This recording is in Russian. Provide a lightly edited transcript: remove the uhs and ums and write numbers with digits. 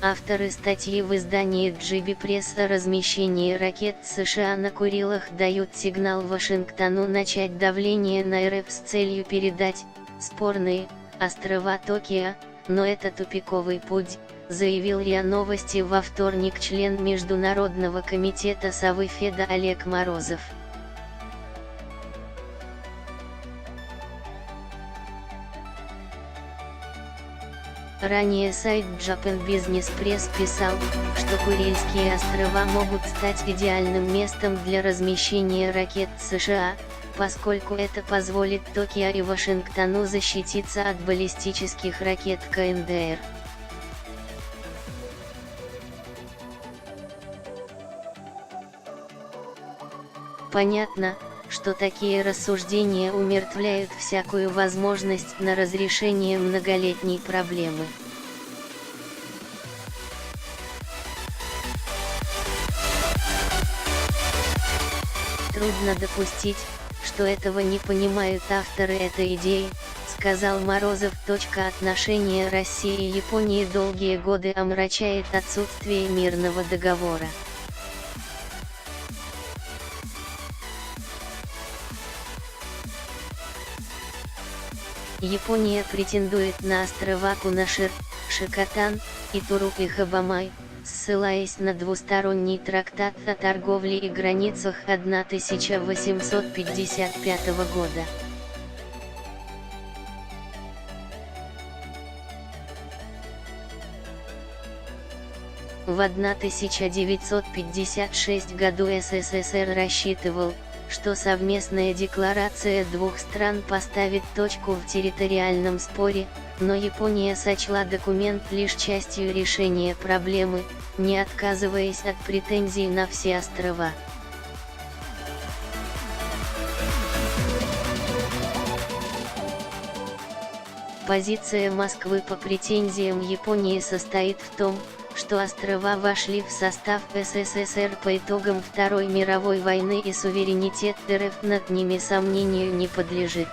Авторы статьи в издании GB Press о размещении ракет США на Курилах дают сигнал Вашингтону начать давление на РФ с целью передать спорные острова Токио, но это тупиковый путь, заявил РИА Новости во вторник член Международного комитета Совы Феда Олег Морозов. Ранее сайт Japan Business Press писал, что Курильские острова могут стать идеальным местом для размещения ракет США, поскольку это позволит Токио и Вашингтону защититься от баллистических ракет КНДР. Понятно, что такие рассуждения умертвляют всякую возможность на разрешение многолетней проблемы. Трудно допустить, что этого не понимают авторы этой идеи, сказал Морозов. Отношения России и Японии долгие годы омрачает отсутствие мирного договора. Япония претендует на острова Кунашир, Шикотан и Туруп-и-Хабамай, ссылаясь на двусторонний трактат о торговле и границах 1855 года. В 1956 году СССР рассчитывал, что совместная декларация двух стран поставит точку в территориальном споре, но Япония сочла документ лишь частью решения проблемы, не отказываясь от претензий на все острова. Позиция Москвы по претензиям Японии состоит в том, что острова вошли в состав СССР по итогам Второй мировой войны и суверенитет РФ над ними сомнению не подлежит.